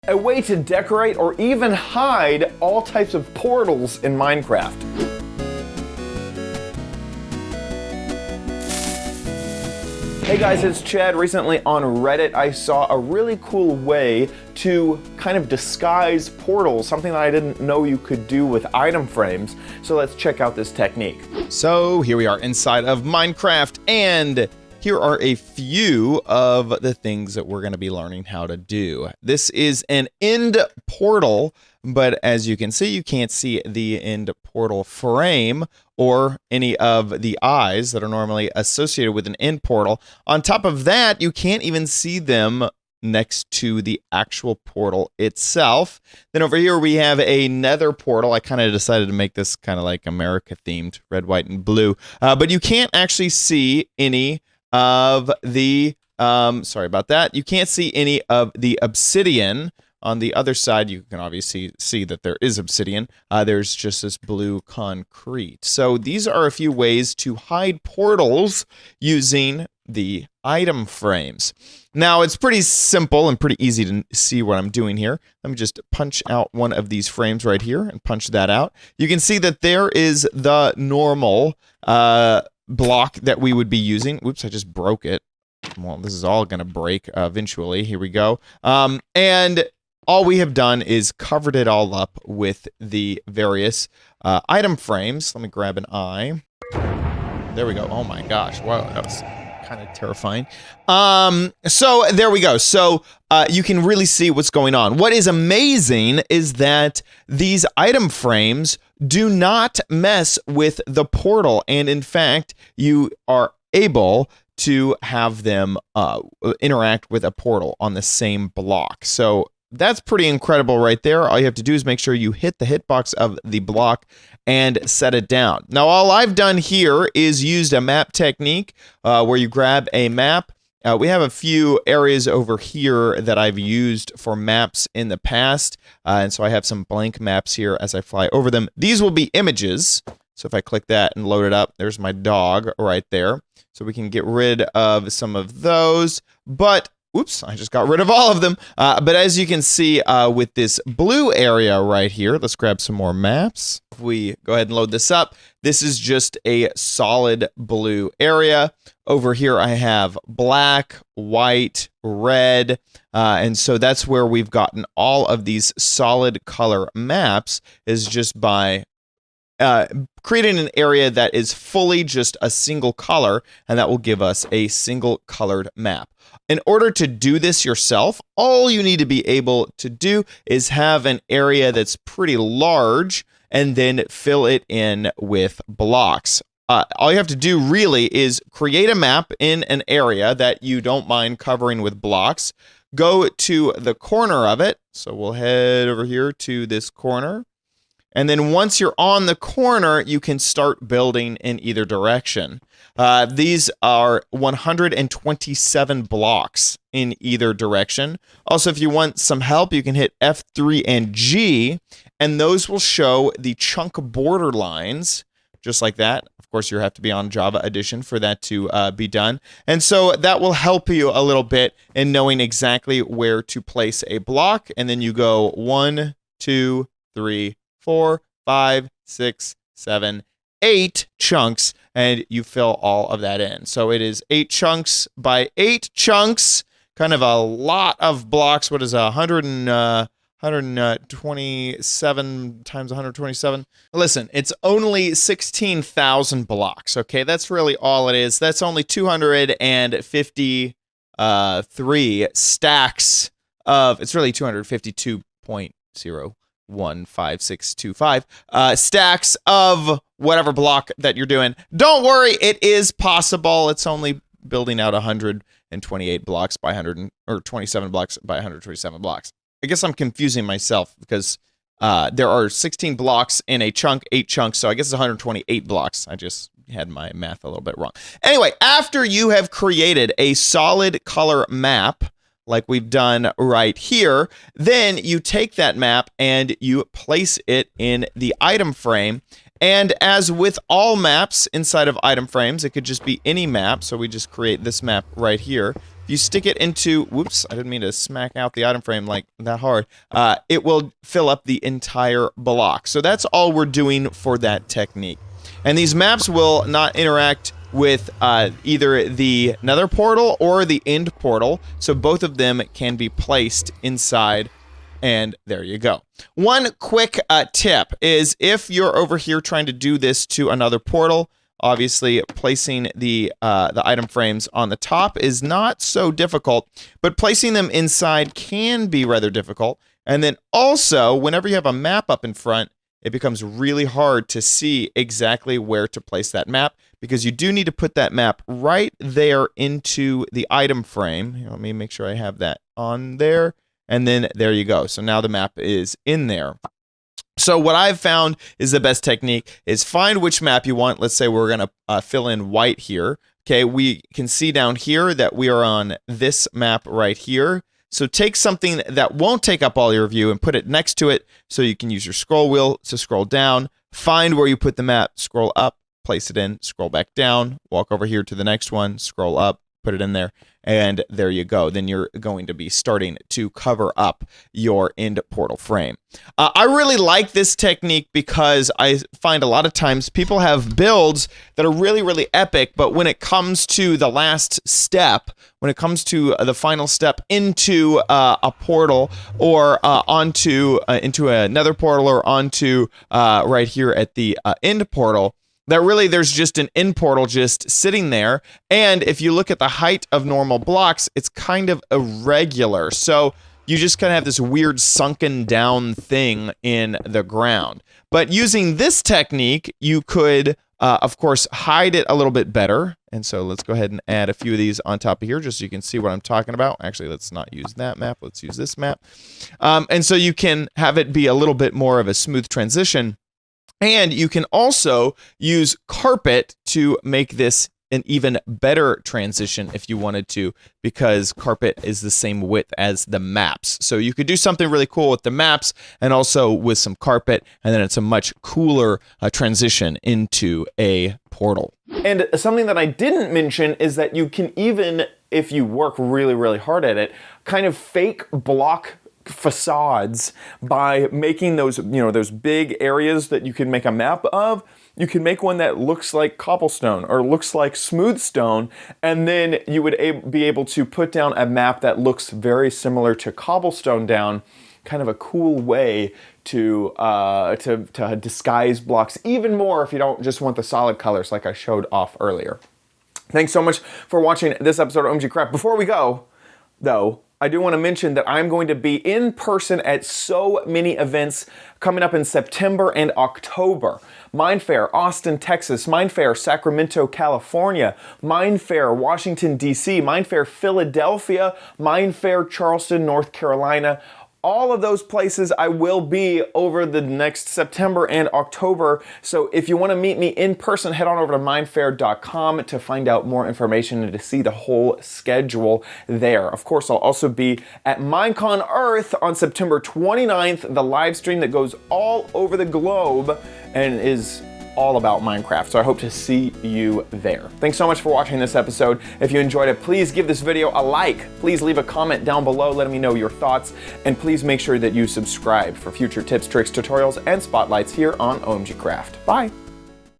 A way to decorate or even hide all types of portals in Minecraft. Hey guys, it's Chad. Recently on Reddit, I saw a really cool way to kind of disguise portals, something that I didn't know you could do with item frames. So let's check out this technique. So here we are inside of Minecraft, and here are a few of the things that we're going to be learning how to do. This is an end portal, but as you can see, you can't see the end portal frame or any of the eyes that are normally associated with an end portal. On top of that, you can't even see them next to the actual portal itself. Then over here we have a Nether Portal. I kind of decided to make this kind of like America themed, red, white, and blue. But you can't actually see any of the sorry about that. You can't see any of the obsidian. On the other side, you can obviously see that there is obsidian. There's just this blue concrete. So these are a few ways to hide portals using the item frames. Now, it's pretty simple and pretty easy to see what I'm doing here. Let me just punch out one of these frames right here and punch that out. You can see that there is the normal block that we would be using. Oops, I just broke it. Well, this is all going to break eventually. Here we go. And all we have done is covered it all up with the various item frames. Let me grab an eye. There we go. Oh my gosh. Wow, that was kind of terrifying. So there we go. So you can really see what's going on. What is amazing is that these item frames do not mess with the portal. And in fact, you are able to have them interact with a portal on the same block. So that's pretty incredible right there. All you have to do is make sure you hit the hitbox of the block and set it down. Now, all I've done here is used a map technique where you grab a map. We have a few areas over here that I've used for maps in the past. And so I have some blank maps here as I fly over them. These will be images. So if I click that and load it up, there's my dog right there. So we can get rid of some of those. But oops, I just got rid of all of them. But as you can see with this blue area right here, let's grab some more maps. If we go ahead and load this up, this is just a solid blue area. Over here I have black, white, red. And so that's where we've gotten all of these solid color maps, is just by creating an area that is fully just a single color, and that will give us a single colored map. In order to do this yourself, all you need to be able to do is have an area that's pretty large and then fill it in with blocks. All you have to do really is create a map in an area that you don't mind covering with blocks. Go to the corner of it. So we'll head over here to this corner. And then once you're on the corner, you can start building in either direction. These are 127 blocks in either direction. Also, if you want some help, you can hit F3 and G, and those will show the chunk border lines, just like that. Of course, you have to be on Java Edition for that to be done. And so that will help you a little bit in knowing exactly where to place a block. And then you go 1, 2, 3, 4, 5, 6, 7, 8 chunks, and you fill all of that in. So it is 8 chunks by 8 chunks, kind of a lot of blocks. What is 127 times 127? Listen, it's only 16,000 blocks, okay? That's really all it is. That's only 253 stacks of, it's really 252.0. 15625 stacks of whatever block that you're doing. Don't worry, it is possible. It's only building out 128 blocks by 27 blocks by 127 blocks. I guess I'm confusing myself because there are 16 blocks in a chunk, 8 chunks, so I guess it's 128 blocks. I just had my math a little bit wrong. Anyway, after you have created a solid color map, like we've done right here, then you take that map and you place it in the item frame. And as with all maps inside of item frames, it could just be any map. So we just create this map right here. If you stick it into, whoops, I didn't mean to smack out the item frame like that hard, it will fill up the entire block. So that's all we're doing for that technique. And these maps will not interact with either the Nether Portal or the End Portal, so both of them can be placed inside. And there you go. One quick tip is if you're over here trying to do this to another portal, obviously placing the item frames on the top is not so difficult, but placing them inside can be rather difficult. And then also, whenever you have a map up in front, it becomes really hard to see exactly where to place that map, because you do need to put that map right there into the item frame. Here, let me make sure I have that on there. And then there you go. So now the map is in there. So what I've found is the best technique is find which map you want. Let's say we're going to fill in white here. Okay, we can see down here that we are on this map right here. So take something that won't take up all your view and put it next to it so you can use your scroll wheel to scroll down. Find where you put the map, scroll up, place it in, scroll back down, walk over here to the next one, scroll up, put it in there, and there you go. Then you're going to be starting to cover up your End Portal frame. I really like this technique because I find a lot of times people have builds that are really, really epic, but when it comes to the last step, when it comes to the final step into a portal or into a Nether Portal or onto right here at the End Portal, that really there's just an end portal just sitting there. And if you look at the height of normal blocks, it's kind of irregular. So you just kind of have this weird sunken down thing in the ground. But using this technique, you could, of course, hide it a little bit better. And so let's go ahead and add a few of these on top of here just so you can see what I'm talking about. Actually, let's not use that map. Let's use this map. And so you can have it be a little bit more of a smooth transition. And you can also use carpet to make this an even better transition if you wanted to, because carpet is the same width as the maps. So you could do something really cool with the maps and also with some carpet, and then it's a much cooler transition into a portal. And something that I didn't mention is that you can even, if you work really, really hard at it, kind of fake block facades by making those, those big areas that you can make a map of. You can make one that looks like cobblestone or looks like smooth stone, and then you would be able to put down a map that looks very similar to cobblestone down. Kind of a cool way to disguise blocks even more if you don't just want the solid colors like I showed off earlier. Thanks so much for watching this episode of OMG Craft. Before we go, though, I do want to mention that I'm going to be in person at so many events coming up in September and October. Mindfair, Austin, Texas. Mindfair, Sacramento, California. Mindfair, Washington, D.C. Mindfair, Philadelphia. Mindfair, Charleston, North Carolina. All of those places I will be over the next September and October. So if you want to meet me in person, head on over to mindfair.com to find out more information and to see the whole schedule there. Of course, I'll also be at Minecon Earth on September 29th, the live stream that goes all over the globe and is all about Minecraft. So I hope to see you there. Thanks so much for watching this episode. If you enjoyed it, please give this video a like. Please leave a comment down below letting me know your thoughts. And please make sure that you subscribe for future tips, tricks, tutorials, and spotlights here on OMG Craft. Bye.